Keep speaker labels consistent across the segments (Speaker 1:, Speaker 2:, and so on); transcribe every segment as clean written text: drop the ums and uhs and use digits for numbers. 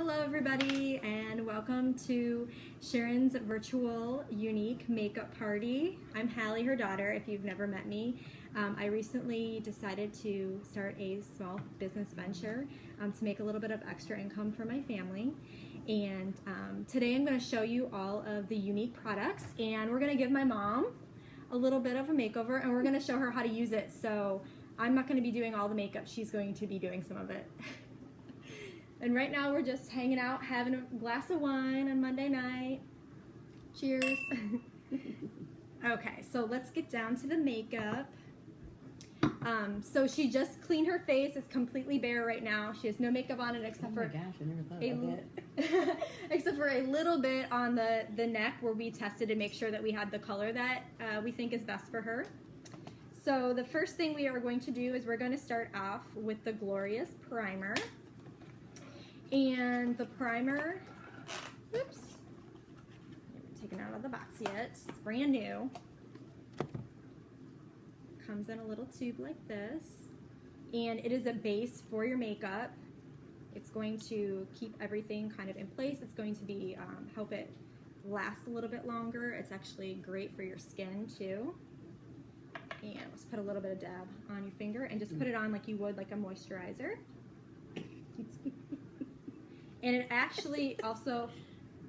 Speaker 1: Hello everybody and welcome to Sharon's virtual unique makeup party. I'm Hallie, her daughter, if you've never met me. I recently decided to start a small business venture to make a little bit of extra income for my family. And today I'm going to show you all of the unique products, and we're going to give my mom a little bit of a makeover, and we're going to show her how to use it. So I'm not going to be doing all the makeup, she's going to be doing some of it. And right now we're just hanging out, having a glass of wine on Monday night. Cheers. Okay, so let's get down to the makeup. So she just cleaned her face. It's completely bare right now. She has no makeup on it except for
Speaker 2: gosh, I never thought about that.
Speaker 1: except for a little bit on the neck where we tested to make sure that we had the color that we think is best for her. So the first thing we are going to do is we're going to start off with the Glorious Primer. And the primer, oops, I haven't taken it out of the box yet. It's brand new. Comes in a little tube like this, and it is a base for your makeup. It's going to keep everything kind of in place. It's going to be help it last a little bit longer. It's actually great for your skin too. And let's put a little bit of dab on your finger and just put it on like you would like a moisturizer. And it actually also...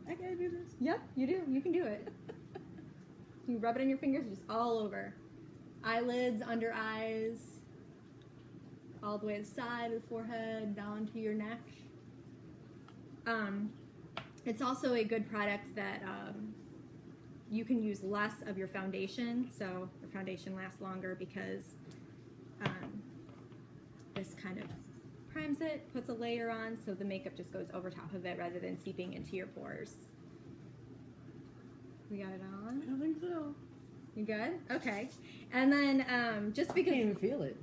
Speaker 2: I gotta do this?
Speaker 1: Yep, you do. You can do it. You rub it on your fingers just all over. Eyelids, under eyes, all the way to the side of the forehead, down to your neck. It's also a good product that you can use less of your foundation, so your foundation lasts longer because this kind of primes it, puts a layer on, so the makeup just goes over top of it rather than seeping into your pores. We got it on?
Speaker 2: I don't think so.
Speaker 1: You good? Okay. And then just because...
Speaker 2: I can't even feel it.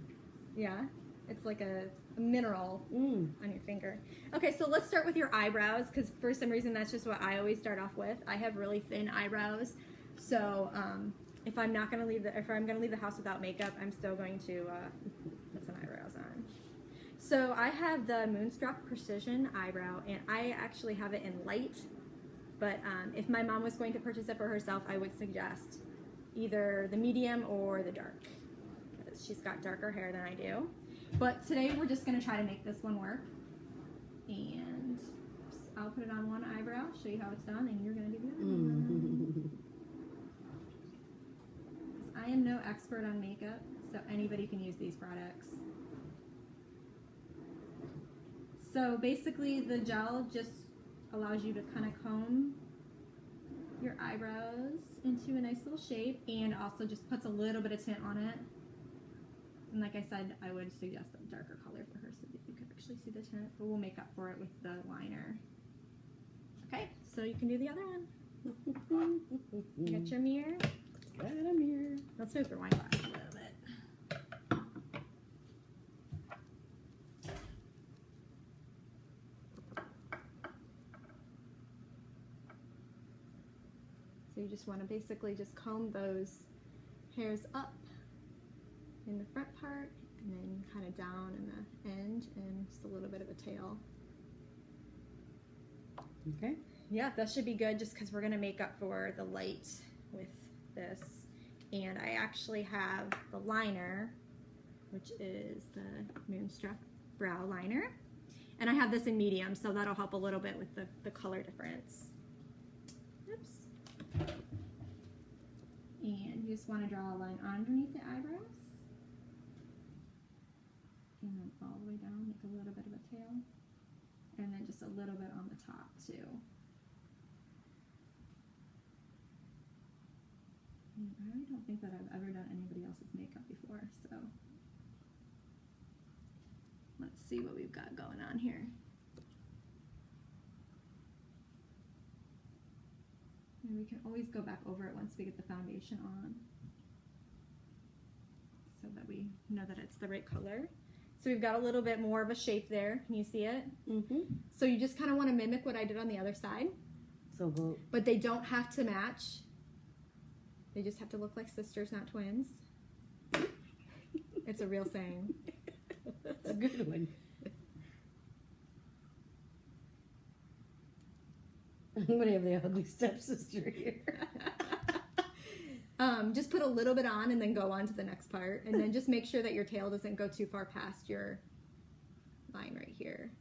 Speaker 1: Yeah? It's like a mineral on your finger. Okay, so let's start with your eyebrows, because for some reason that's just what I always start off with. I have really thin eyebrows, so if I'm not going to leave the house without makeup, I'm still going to put some eyebrows on. So I have the Moonstruck Precision Eyebrow, and I actually have it in light, but if my mom was going to purchase it for herself, I would suggest either the medium or the dark, because she's got darker hair than I do. But today we're just going to try to make this one work, and I'll put it on one eyebrow, show you how it's done, and you're going to do the other one. I am no expert on makeup, so anybody can use these products. So basically the gel just allows you to kind of comb your eyebrows into a nice little shape, and also just puts a little bit of tint on it. And like I said, I would suggest a darker color for her so that you can actually see the tint, but we'll make up for it with the liner. Okay, so you can do the other one. Get your mirror.
Speaker 2: Got a mirror.
Speaker 1: Let's move the wine glass a little bit. So you just want to basically just comb those hairs up in the front part, and then kind of down in the end, and just a little bit of a tail.
Speaker 2: Okay.
Speaker 1: Yeah, that should be good, just because we're going to make up for the light with this. And I actually have the liner, which is the Moonstruck Brow Liner. And I have this in medium, so that'll help a little bit with the color difference. Oops. And you just want to draw a line underneath the eyebrows, and then all the way down, make a little bit of a tail, and then just a little bit on the top too. And I don't think that I've ever done anybody else's makeup before, so let's see what we've got going on here. And we can always go back over it once we get the foundation on, so that we know that it's the right color. So we've got a little bit more of a shape there. Can you see it? Mm-hmm. So you just kind of want to mimic what I did on the other side.
Speaker 2: So good.
Speaker 1: But they don't have to match. They just have to look like sisters, not twins. It's a real saying.
Speaker 2: It's a good one. I'm gonna have the ugly stepsister here.
Speaker 1: Just put a little bit on and then go on to the next part. And then just make sure that your tail doesn't go too far past your line right here.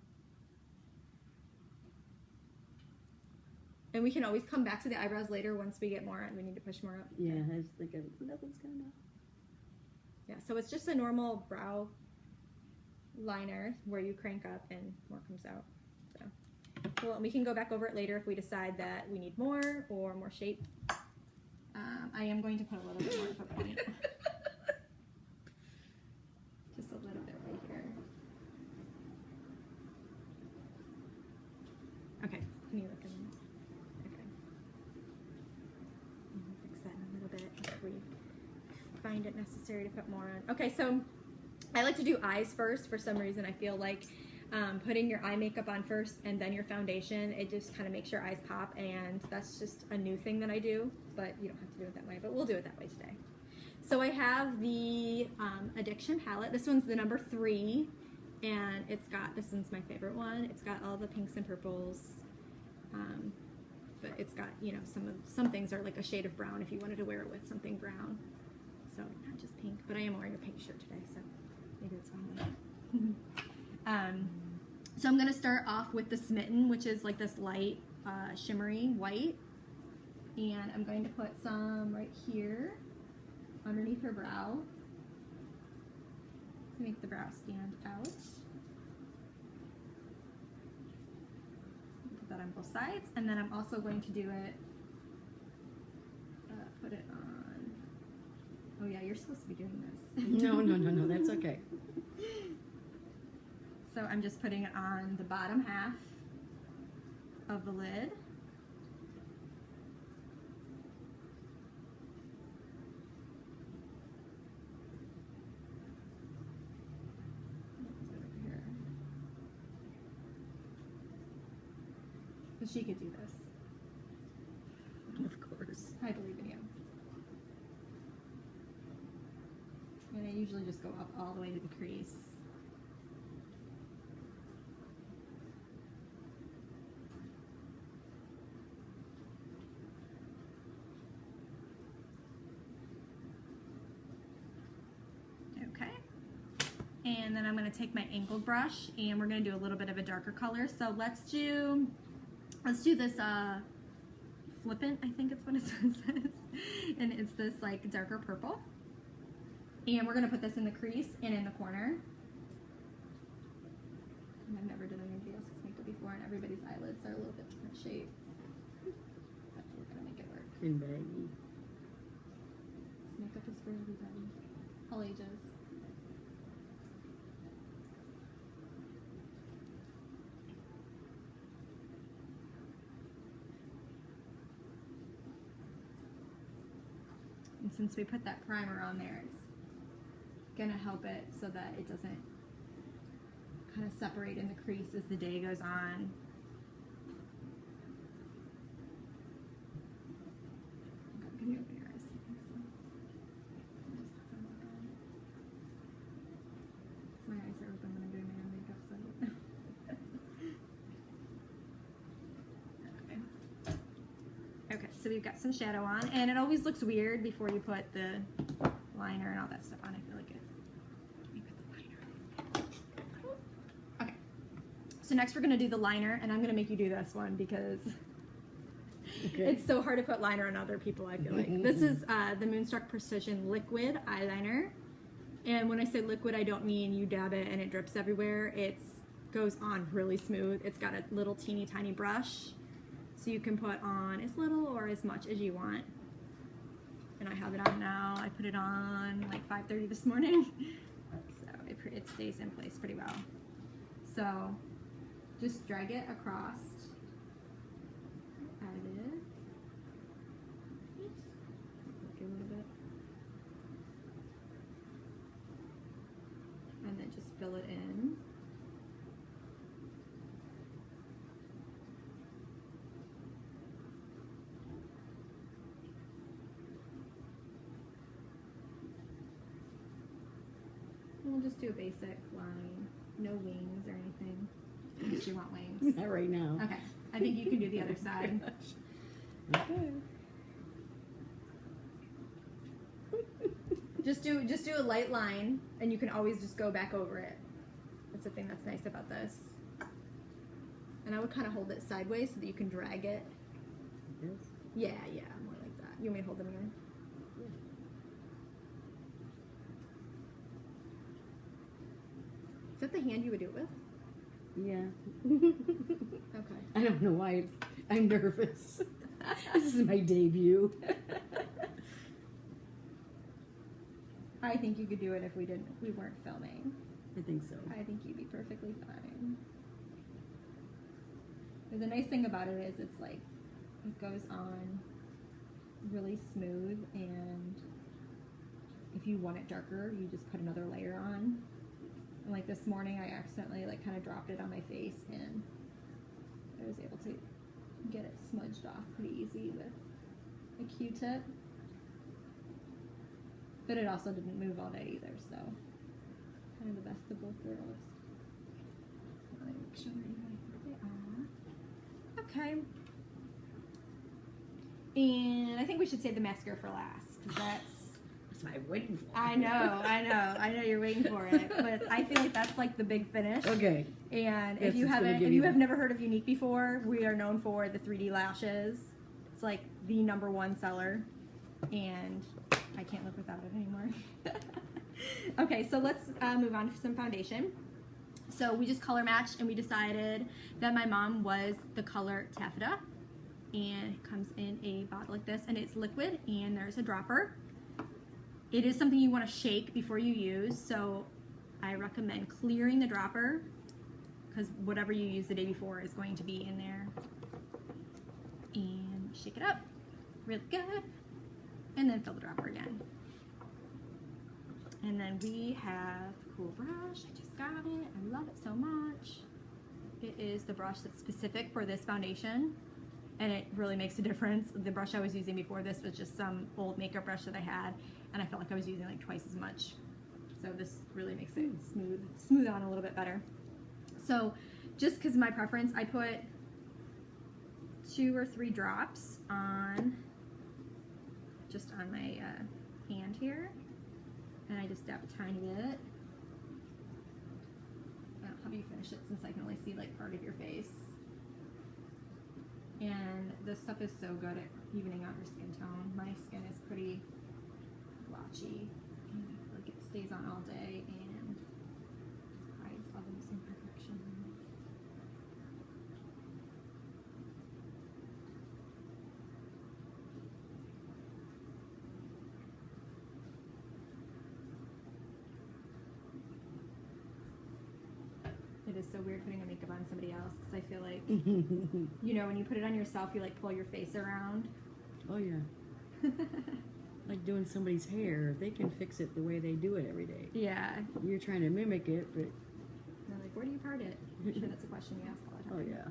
Speaker 1: And we can always come back to the eyebrows later once we get more on. We need to push more up.
Speaker 2: Yeah, I was thinking nothing's gonna.
Speaker 1: Yeah, so it's just a normal brow liner where you crank up and more comes out. So, well, we can go back over it later if we decide that we need more or more shape. I am going to put a little bit more of a point. Just a little bit right here. Okay, can you look at me? Okay. Fix that in a little bit if we find it necessary to put more on. Okay, so I like to do eyes first. For some reason, I feel like putting your eye makeup on first and then your foundation, it just kind of makes your eyes pop, and that's just a new thing that I do, but you don't have to do it that way, but we'll do it that way today. So I have the Addiction palette. This one's the number 3, and it's got, this one's my favorite one, it's got all the pinks and purples, but it's got, you know, some things are like a shade of brown if you wanted to wear it with something brown. So not just pink, but I am wearing a pink shirt today, so maybe that's why. So I'm going to start off with the Smitten, which is like this light shimmery white, and I'm going to put some right here underneath her brow to make the brow stand out. Put that on both sides, and then I'm also going to do it, put it on, oh yeah, you're supposed to be doing this.
Speaker 2: No, that's okay.
Speaker 1: So I'm just putting it on the bottom half of the lid. So she could do this.
Speaker 2: Of course.
Speaker 1: I believe in you. And I usually just go up all the way to the crease. And then I'm going to take my angled brush and we're going to do a little bit of a darker color. So let's do this Flippant, I think it's what it says. And it's this like darker purple. And we're going to put this in the crease and in the corner. And I've never done anybody else's makeup before, and everybody's eyelids are a little bit different shape. But we're going to make it work.
Speaker 2: And baggy.
Speaker 1: This makeup is for everybody, all ages. And since we put that primer on there, it's gonna help it so that it doesn't kind of separate in the crease as the day goes on. Can you open your eyes? My eyes are open when I'm doing my own makeup, so. Okay, so we've got some shadow on, and it always looks weird before you put the liner and all that stuff on. I feel like it. Let me put the liner on. Okay, so next we're going to do the liner, and I'm going to make you do this one because it's so hard to put liner on other people, I feel like. This is the Moonstruck Precision Liquid Eyeliner, and when I say liquid, I don't mean you dab it and it drips everywhere. It goes on really smooth. It's got a little teeny tiny brush. So you can put on as little or as much as you want. And I have it on now. I put it on like 5:30 this morning. So it stays in place pretty well. So just drag it across. Eyelid. Oops. Look a little bit. And then just fill it in. We'll just do a basic line, no wings or anything, unless you want wings.
Speaker 2: Not right now.
Speaker 1: Okay, I think you can do the other side.
Speaker 2: Okay.
Speaker 1: Just do a light line, and you can always just go back over it. That's the thing that's nice about this. And I would kind of hold it sideways so that you can drag it.
Speaker 2: Yes.
Speaker 1: Yeah, more like that. You want me to hold them here? Is that the hand you would do it with?
Speaker 2: Yeah.
Speaker 1: Okay.
Speaker 2: I don't know why I'm nervous. This is my debut.
Speaker 1: I think you could do it if we weren't filming.
Speaker 2: I think so.
Speaker 1: I think you'd be perfectly fine. But the nice thing about it is it's like it goes on really smooth, and if you want it darker, you just put another layer on. And like this morning, I accidentally like kind of dropped it on my face, and I was able to get it smudged off pretty easy with a Q-tip. But it also didn't move all day either, so kind of the best of both worlds. Let me make sure they are. Okay. And I think we should save the mascara for last, because that's
Speaker 2: what I'm waiting for.
Speaker 1: I know you're waiting for it, but I feel like that's like the big finish.
Speaker 2: Okay.
Speaker 1: And
Speaker 2: Yes,
Speaker 1: if you
Speaker 2: have
Speaker 1: never heard of Unique before, we are known for the 3D lashes. It's like the #1 seller, and I can't live without it anymore. Okay, so let's move on to some foundation. So we just color matched, and we decided that my mom was the color Taffeta, and it comes in a bottle like this, and it's liquid, and there's a dropper. It is something you want to shake before you use, so I recommend clearing the dropper, because whatever you use the day before is going to be in there. And shake it up really good, and then fill the dropper again. And then we have a cool brush. I just got it. I love it so much. It is the brush that's specific for this foundation, and it really makes a difference. The brush I was using before this was just some old makeup brush that I had, and I felt like I was using like twice as much. So this really makes it smooth on a little bit better. So just because of my preference, I put 2 or 3 drops on just on my hand here, and I just dab a tiny bit. I'll have you finish it since I can only see like part of your face. And this stuff is so good at evening out your skin tone. My skin is pretty blotchy, and I feel like it stays on all day and hides all those imperfections. It is so weird putting a makeup on somebody else, because I feel like, you know, when you put it on yourself, you like pull your face around.
Speaker 2: Oh yeah. Like doing somebody's hair, they can fix it the way they do it every day.
Speaker 1: Yeah.
Speaker 2: You're trying to mimic it, but
Speaker 1: They're like, where do you part it? I'm sure that's a question you ask all the
Speaker 2: oh
Speaker 1: time.
Speaker 2: yeah.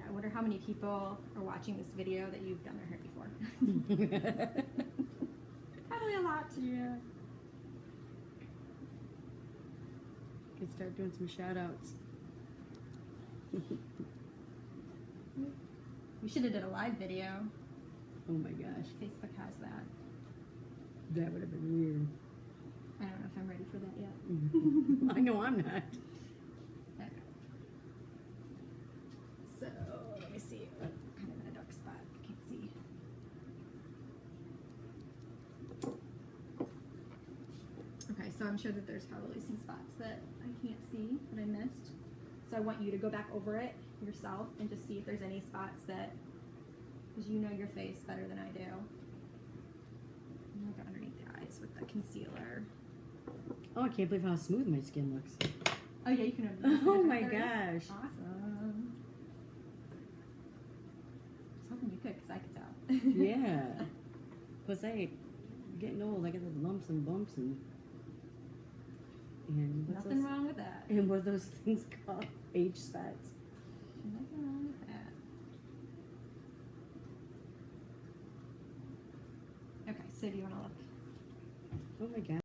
Speaker 1: I wonder how many people are watching this video that you've done their hair before. Probably a lot.
Speaker 2: Yeah. Could start doing some shout outs.
Speaker 1: We should have did a live video.
Speaker 2: Oh my gosh.
Speaker 1: Facebook has that.
Speaker 2: That would have been weird.
Speaker 1: I don't know if I'm ready for that yet.
Speaker 2: I know I'm not.
Speaker 1: Okay. So, let me see. Oh, kind of in a dark spot. I can't see. Okay, so I'm sure that there's probably some spots that I can't see that I missed. So I want you to go back over it yourself and just see if there's any spots that, because you know your face better than I do. I'm gonna go underneath the eyes with the concealer.
Speaker 2: Oh, I can't believe how smooth my skin looks.
Speaker 1: Oh yeah, you can.
Speaker 2: Oh my gosh.
Speaker 1: Awesome. I was hoping you could, because I could tell.
Speaker 2: Yeah. Plus, I'm getting old. I get those lumps and bumps and what's
Speaker 1: Nothing
Speaker 2: those,
Speaker 1: wrong with that.
Speaker 2: and what are those things called? Age spots.
Speaker 1: Nothing wrong with that. Okay, so do you want to look?
Speaker 2: Oh my gosh.